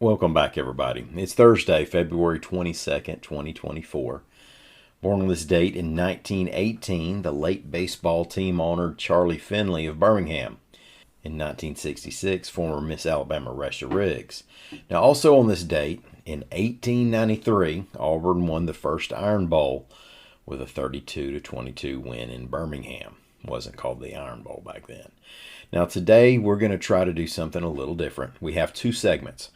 Welcome back, everybody. It's Thursday, February 22nd, 2024. Born on this date in 1918, the late baseball team honored Charlie Finley of Birmingham. In 1966, former Miss Alabama Resha Riggs. Now, also on this date, in 1893, Auburn won the first Iron Bowl with a 32-22 win in Birmingham. It wasn't called the Iron Bowl back then. Now, today, we're going to try to do something a little different. We have two segments.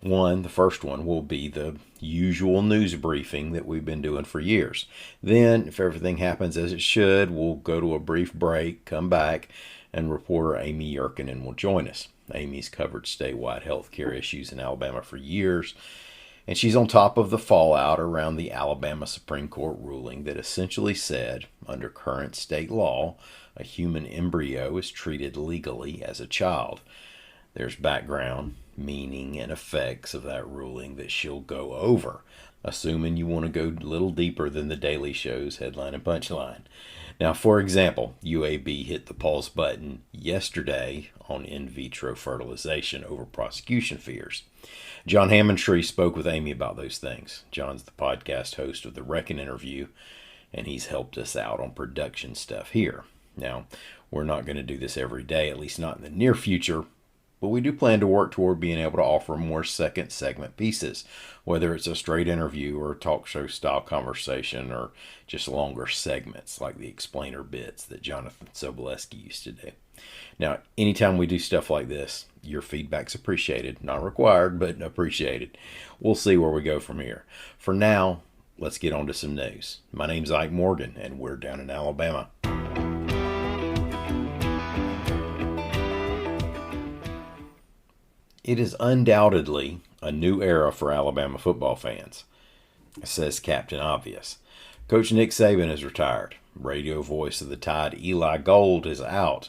The first one will be the usual news briefing that we've been doing for years. Then, if everything happens as it should, we'll go to a brief break, come back, and reporter Amy Yerkinen will join us. Amy's covered statewide healthcare issues in Alabama for years, and she's on top of the fallout around the Alabama Supreme Court ruling that essentially said, under current state law, a human embryo is treated legally as a child. There's background, meaning, and effects of that ruling that she'll go over, assuming you want to go a little deeper than the Daily Show's headline and punchline. Now, for example, UAB hit the pause button yesterday on in vitro fertilization over prosecution fears. John Hammontree spoke with Amy about those things. John's the podcast host of the Reckon interview, and he's helped us out on production stuff here. Now, we're not going to do this every day, at least not in the near future, but we do plan to work toward being able to offer more second segment pieces, whether it's a straight interview or a talk show style conversation or just longer segments like the explainer bits that Jonathan Soboleski used to do. Now, anytime we do stuff like this, your feedback's appreciated. Not required, but appreciated. We'll see where we go from here. For now, let's get on to some news. My name's Ike Morgan, and we're down in Alabama. It is undoubtedly a new era for Alabama football fans, says Captain Obvious. Coach Nick Saban is retired. Radio voice of the Tide, Eli Gold, is out.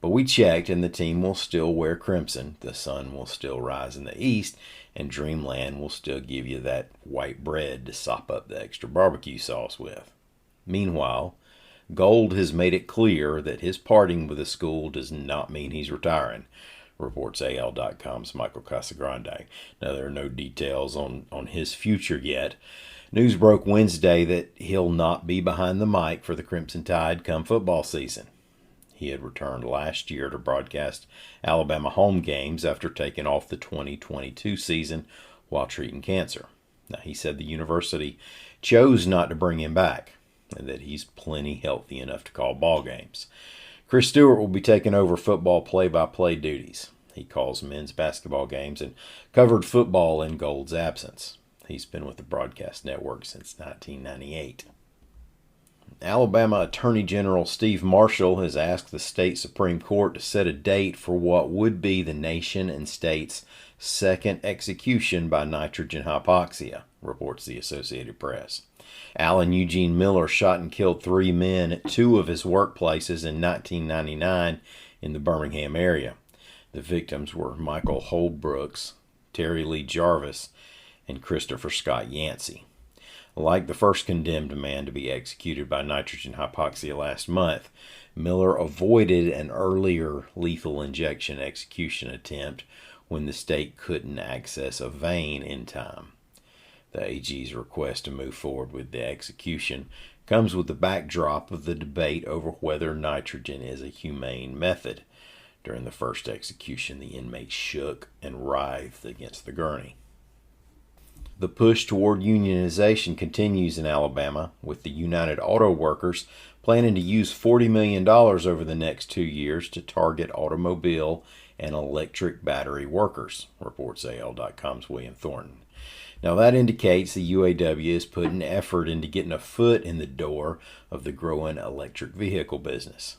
But we checked, and the team will still wear crimson. The sun will still rise in the east, and Dreamland will still give you that white bread to sop up the extra barbecue sauce with. Meanwhile, Gold has made it clear that his parting with the school does not mean he's retiring, reports AL.com's Michael Casagrande. Now, there are no details on his future yet. News broke Wednesday that he'll not be behind the mic for the Crimson Tide come football season. He had returned last year to broadcast Alabama home games after taking off the 2022 season while treating cancer. Now, he said the university chose not to bring him back and that he's plenty healthy enough to call ball games. Chris Stewart will be taking over football play-by-play duties. He calls men's basketball games and covered football in Gold's absence. He's been with the broadcast network since 1998. Alabama Attorney General Steve Marshall has asked the state Supreme Court to set a date for what would be the nation and state's second execution by nitrogen hypoxia, reports the Associated Press. Alan Eugene Miller shot and killed 3 men at 2 of his workplaces in 1999 in the Birmingham area. The victims were Michael Holbrooks, Terry Lee Jarvis, and Christopher Scott Yancey. Like the first condemned man to be executed by nitrogen hypoxia last month, Miller avoided an earlier lethal injection execution attempt when the state couldn't access a vein in time. The AG's request to move forward with the execution comes with the backdrop of the debate over whether nitrogen is a humane method. During the first execution, the inmates shook and writhed against the gurney. The push toward unionization continues in Alabama, with the United Auto Workers planning to use $40 million over the next 2 years to target automobile and electric battery workers, reports AL.com's William Thornton. Now, that indicates the UAW is putting effort into getting a foot in the door of the growing electric vehicle business.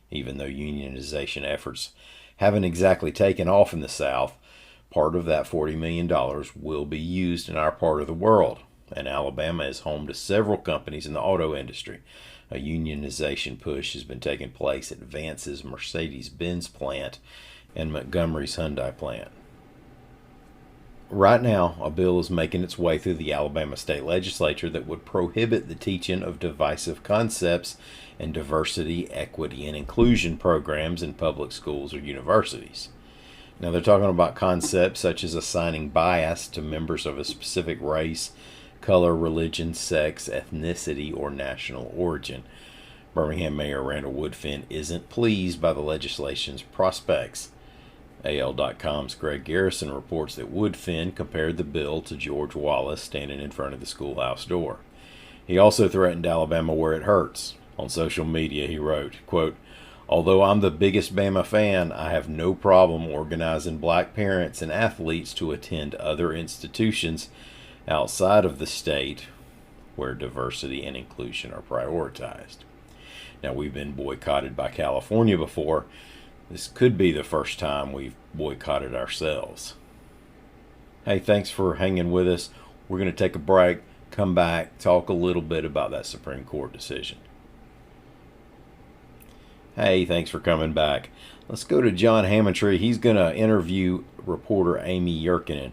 Even though unionization efforts haven't exactly taken off in the South, part of that $40 million will be used in our part of the world, and Alabama is home to several companies in the auto industry. A unionization push has been taking place at Vance's Mercedes-Benz plant and Montgomery's Hyundai plant. Right now, a bill is making its way through the Alabama state legislature that would prohibit the teaching of divisive concepts and diversity, equity, and inclusion programs in public schools or universities. Now, they're talking about concepts such as assigning bias to members of a specific race, color, religion, sex, ethnicity, or national origin. Birmingham Mayor Randall Woodfin isn't pleased by the legislation's prospects. AL.com's Greg Garrison reports that Woodfin compared the bill to George Wallace standing in front of the schoolhouse door. He also threatened Alabama where it hurts. On social media, he wrote, quote, "Although I'm the biggest Bama fan, I have no problem organizing black parents and athletes to attend other institutions outside of the state where diversity and inclusion are prioritized." Now, we've been boycotted by California before. This could be the first time we've boycotted ourselves. Hey, thanks for hanging with us. We're going to take a break, come back, talk a little bit about that Supreme Court decision. Hey, thanks for coming back. Let's go to John Hammontree. He's going to interview reporter Amy Yerkinen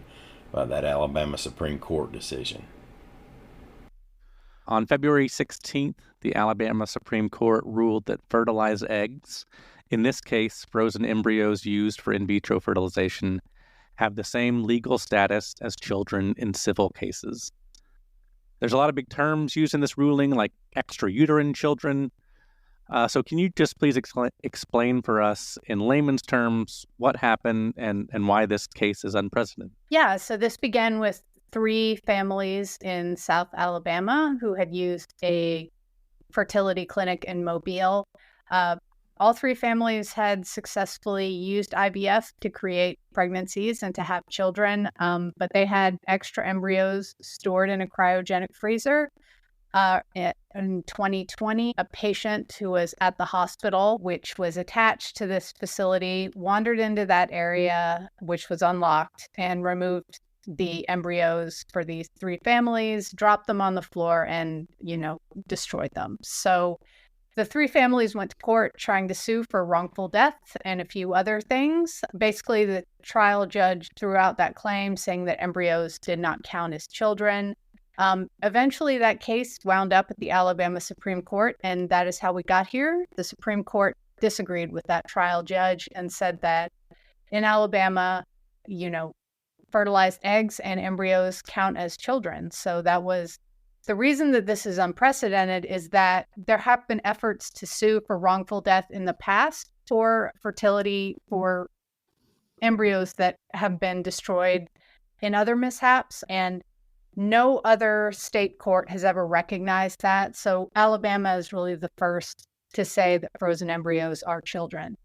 about that Alabama Supreme Court decision. On February 16th, the Alabama Supreme Court ruled that fertilized eggs, in this case frozen embryos used for in vitro fertilization, have the same legal status as children in civil cases. There's a lot of big terms used in this ruling, like extrauterine children. So can you just please explain for us in layman's terms what happened and why this case is unprecedented? Yeah, so this began with 3 families in South Alabama who had used a fertility clinic in Mobile. All 3 families had successfully used IVF to create pregnancies and to have children, but they had extra embryos stored in a cryogenic freezer. In 2020, a patient who was at the hospital, which was attached to this facility, wandered into that area, which was unlocked, and removed the embryos for these 3 families, dropped them on the floor, and, destroyed them. So the 3 families went to court trying to sue for wrongful death and a few other things. Basically, the trial judge threw out that claim, saying that embryos did not count as children. Eventually, that case wound up at the Alabama Supreme Court, and that is how we got here. The Supreme Court disagreed with that trial judge and said that in Alabama, fertilized eggs and embryos count as children. So that was the reason that this is unprecedented, is that there have been efforts to sue for wrongful death in the past for fertility for embryos that have been destroyed in other mishaps, and no other state court has ever recognized that. So Alabama is really the first to say that frozen embryos are children.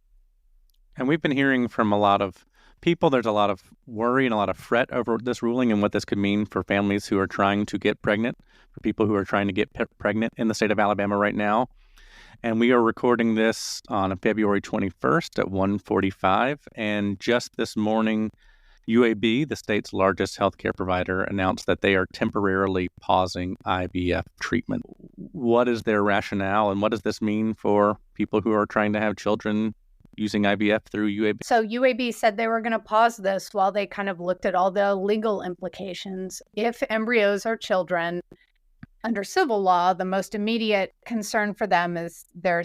And we've been hearing from a lot of people, there's a lot of worry and a lot of fret over this ruling and what this could mean for families who are trying to get pregnant, for people who are trying to get pregnant in the state of Alabama right now. And we are recording this on February 21st at 1:45. And just this morning, UAB, the state's largest healthcare provider, announced that they are temporarily pausing IVF treatment. What is their rationale, and what does this mean for people who are trying to have children using IVF through UAB? So UAB said they were going to pause this while they kind of looked at all the legal implications. If embryos are children, under civil law, the most immediate concern for them is their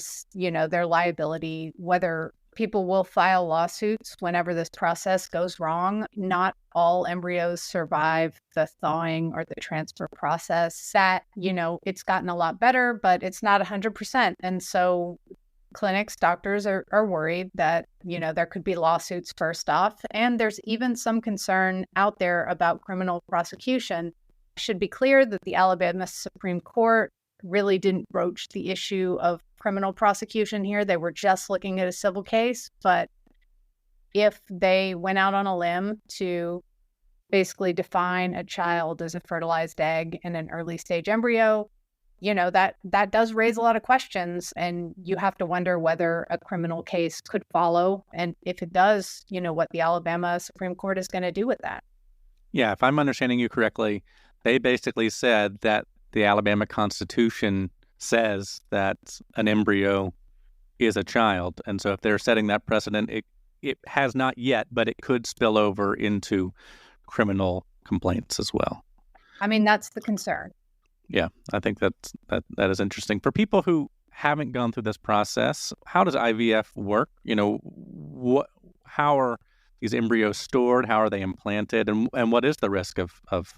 liability, whether people will file lawsuits whenever this process goes wrong. Not all embryos survive the thawing or the transfer process. That, it's gotten a lot better, but it's not 100%. And so clinics, doctors are worried that, there could be lawsuits first off. And there's even some concern out there about criminal prosecution. It should be clear that the Alabama Supreme Court really didn't broach the issue of criminal prosecution here. They were just looking at a civil case. But if they went out on a limb to basically define a child as a fertilized egg and an early stage embryo, that does raise a lot of questions, and you have to wonder whether a criminal case could follow. And if it does, what the Alabama Supreme Court is going to do with that. Yeah, if I'm understanding you correctly, they basically said that the Alabama Constitution says that an embryo is a child. And so if they're setting that precedent, it has not yet, but it could spill over into criminal complaints as well. I mean, that's the concern. Yeah, I think that is interesting. For people who haven't gone through this process, how does IVF work? How are these embryos stored? How are they implanted? And what is the risk of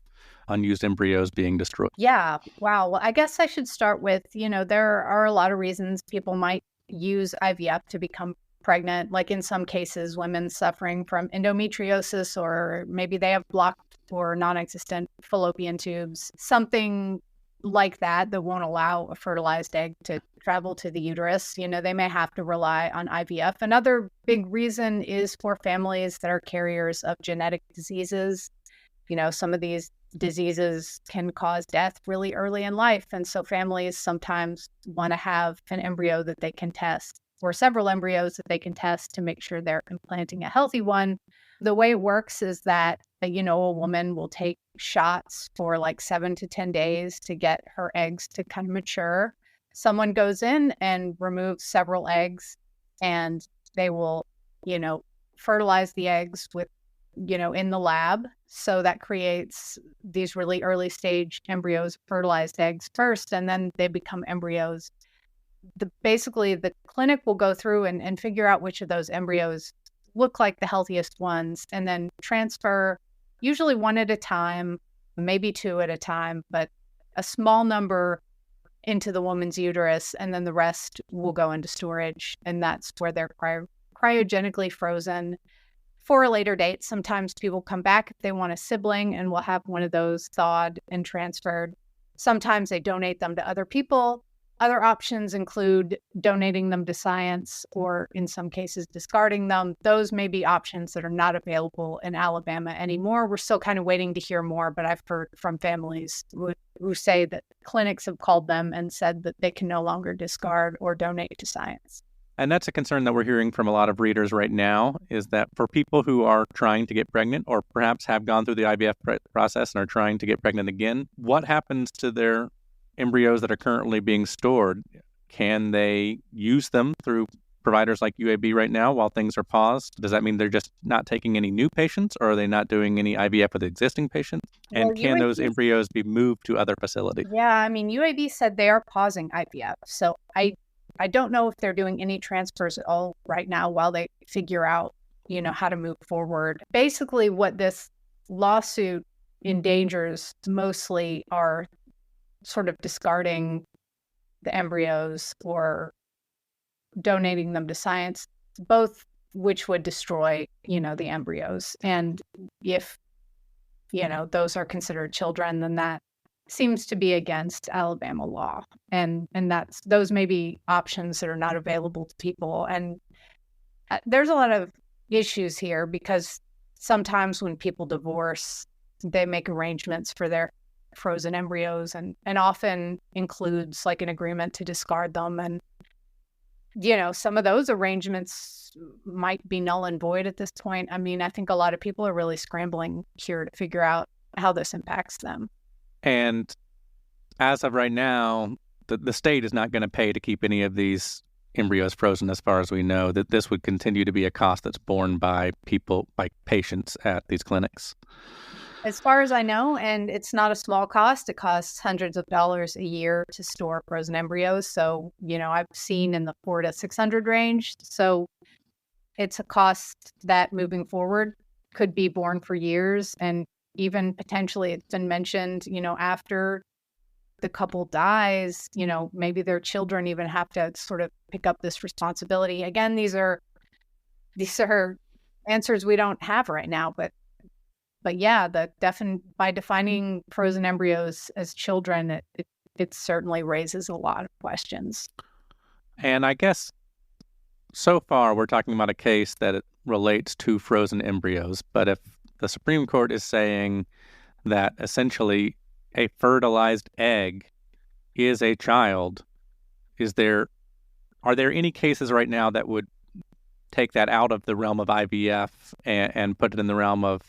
unused embryos being destroyed? Yeah. Wow. Well, I guess I should start with, there are a lot of reasons people might use IVF to become pregnant. Like in some cases, women suffering from endometriosis, or maybe they have blocked or non-existent fallopian tubes, something like that won't allow a fertilized egg to travel to the uterus. They may have to rely on IVF. Another big reason is for families that are carriers of genetic diseases. Some of these diseases can cause death really early in life. And so families sometimes want to have an embryo that they can test, or several embryos that they can test to make sure they're implanting a healthy one. The way it works is that, a woman will take shots for like 7 to 10 days to get her eggs to kind of mature. Someone goes in and removes several eggs, and they will, fertilize the eggs with, in the lab. So that creates these really early stage embryos, fertilized eggs first, and then they become embryos. Basically, the clinic will go through and figure out which of those embryos look like the healthiest ones, and then transfer, usually one at a time, maybe two at a time, but a small number into the woman's uterus, and then the rest will go into storage. And that's where they're cryogenically frozen for a later date. Sometimes people come back if they want a sibling, and we'll have one of those thawed and transferred. Sometimes they donate them to other people. Other options include donating them to science, or in some cases, discarding them. Those may be options that are not available in Alabama anymore. We're still kind of waiting to hear more, but I've heard from families who say that clinics have called them and said that they can no longer discard or donate to science. And that's a concern that we're hearing from a lot of readers right now, is that for people who are trying to get pregnant, or perhaps have gone through the IVF process and are trying to get pregnant again, what happens to their embryos that are currently being stored? Can they use them through providers like UAB right now while things are paused? Does that mean they're just not taking any new patients, or are they not doing any IVF with existing patients? And Well, can those embryos be moved to other facilities? Yeah, UAB said they are pausing IVF. So I don't know if they're doing any transfers at all right now while they figure out, how to move forward. Basically, what this lawsuit endangers mostly are sort of discarding the embryos or donating them to science, both which would destroy, the embryos. And if, those are considered children, then that seems to be against Alabama law. And those may be options that are not available to people. And there's a lot of issues here, because sometimes when people divorce, they make arrangements for their frozen embryos, and often includes like an agreement to discard them. And, some of those arrangements might be null and void at this point. I think a lot of people are really scrambling here to figure out how this impacts them. And as of right now, the state is not going to pay to keep any of these embryos frozen, as far as we know. That this would continue to be a cost that's borne by people, like patients at these clinics. As far as I know, and it's not a small cost, it costs hundreds of dollars a year to store frozen embryos. So, I've seen in the $400 to $600 range. So it's a cost that moving forward could be borne for years. And even potentially, it's been mentioned, after the couple dies, maybe their children even have to sort of pick up this responsibility. Again, these are answers we don't have right now, but yeah, by defining frozen embryos as children, it certainly raises a lot of questions. And I guess so far we're talking about a case that it relates to frozen embryos. But if the Supreme Court is saying that essentially a fertilized egg is a child, are there any cases right now that would take that out of the realm of IVF and put it in the realm of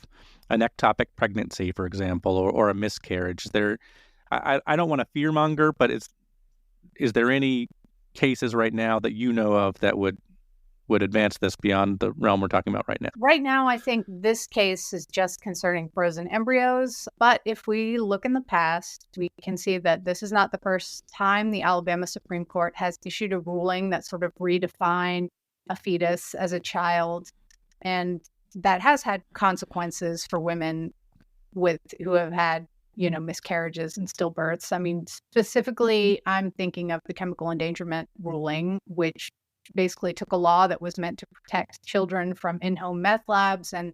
an ectopic pregnancy, for example, or a miscarriage? I don't want to fearmonger, but is there any cases right now that you know of that would advance this beyond the realm we're talking about right now? Right now, I think this case is just concerning frozen embryos. But if we look in the past, we can see that this is not the first time the Alabama Supreme Court has issued a ruling that sort of redefined a fetus as a child. And that has had consequences for women who have had, miscarriages and stillbirths. I mean, specifically, I'm thinking of the chemical endangerment ruling, which basically took a law that was meant to protect children from in-home meth labs and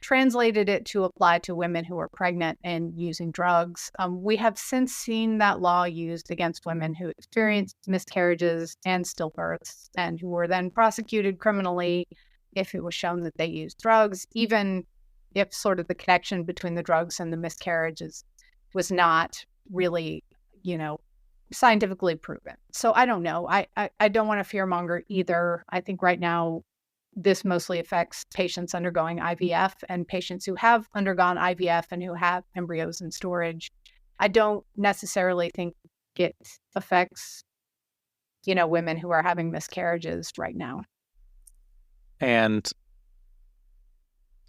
translated it to apply to women who are pregnant and using drugs. We have since seen that law used against women who experienced miscarriages and stillbirths and who were then prosecuted criminally if it was shown that they used drugs, even if sort of the connection between the drugs and the miscarriages was not really, scientifically proven. So I don't know. I don't want to fearmonger either. I think right now this mostly affects patients undergoing IVF and patients who have undergone IVF and who have embryos in storage. I don't necessarily think it affects, women who are having miscarriages right now. And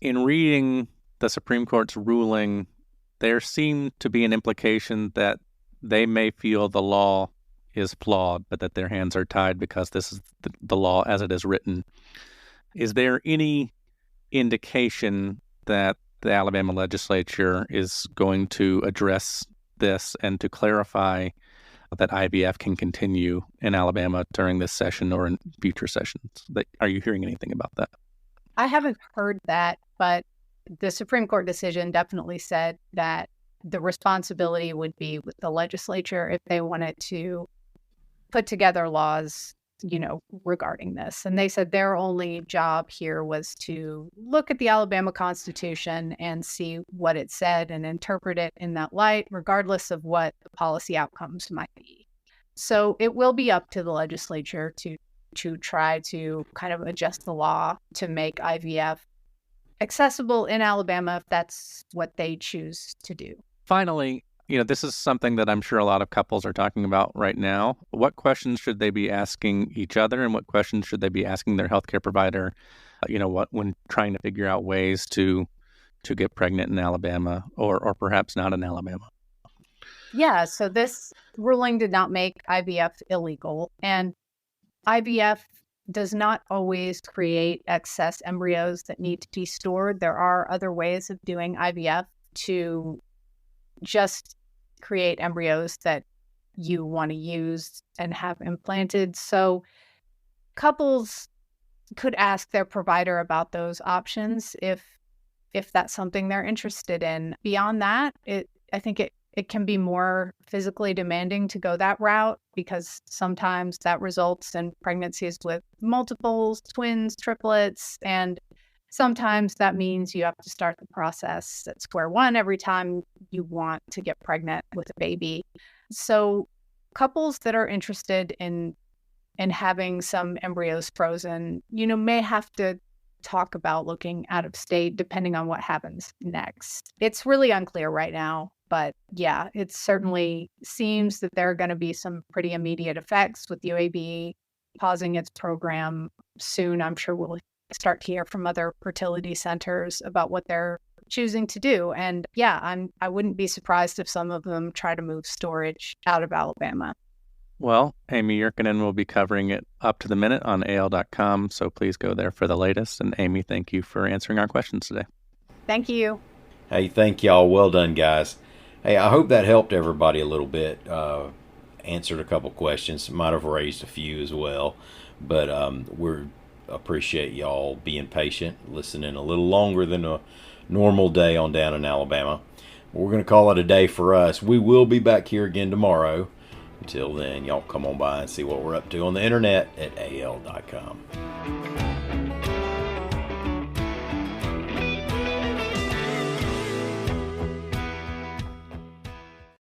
in reading the Supreme Court's ruling, there seemed to be an implication that they may feel the law is flawed, but that their hands are tied because this is the law as it is written. Is there any indication that the Alabama legislature is going to address this and to clarify that IVF can continue in Alabama during this session or in future sessions? Are you hearing anything about that? I haven't heard that, but the Supreme Court decision definitely said that the responsibility would be with the legislature if they wanted to put together laws, regarding this. And they said their only job here was to look at the Alabama Constitution and see what it said and interpret it in that light, regardless of what the policy outcomes might be. So it will be up to the legislature to try to kind of adjust the law to make IVF accessible in Alabama if that's what they choose to do. Finally, this is something that I'm sure a lot of couples are talking about right now. What questions should they be asking each other, and what questions should they be asking their healthcare provider, when trying to figure out ways to get pregnant in Alabama or perhaps not in Alabama? Yeah, so this ruling did not make IVF illegal, and IVF does not always create excess embryos that need to be stored. There are other ways of doing IVF to just create embryos that you want to use and have implanted. So couples could ask their provider about those options if that's something they're interested in. Beyond that, I think it can be more physically demanding to go that route because sometimes that results in pregnancies with multiples, twins, triplets, and sometimes that means you have to start the process at square one every time you want to get pregnant with a baby. So couples that are interested in having some embryos frozen, may have to talk about looking out of state depending on what happens next. It's really unclear right now, but yeah, it certainly seems that there are going to be some pretty immediate effects with UAB pausing its program soon. I'm sure we'll start to hear from other fertility centers about what they're choosing to do. And yeah, I wouldn't be surprised if some of them try to move storage out of Alabama. Well, Amy Yerkinen will be covering it up to the minute on AL.com, so please go there for the latest. And Amy, thank you for answering our questions today. Thank you. Hey, thank y'all. Well done, guys. Hey, I hope that helped everybody a little bit. Answered a couple questions. Might have raised a few as well. But we appreciate y'all being patient, listening a little longer than a normal day on Down in Alabama. We're going to call it a day for us. We will be back here again tomorrow. Until then, y'all come on by and see what we're up to on the internet at AL.com.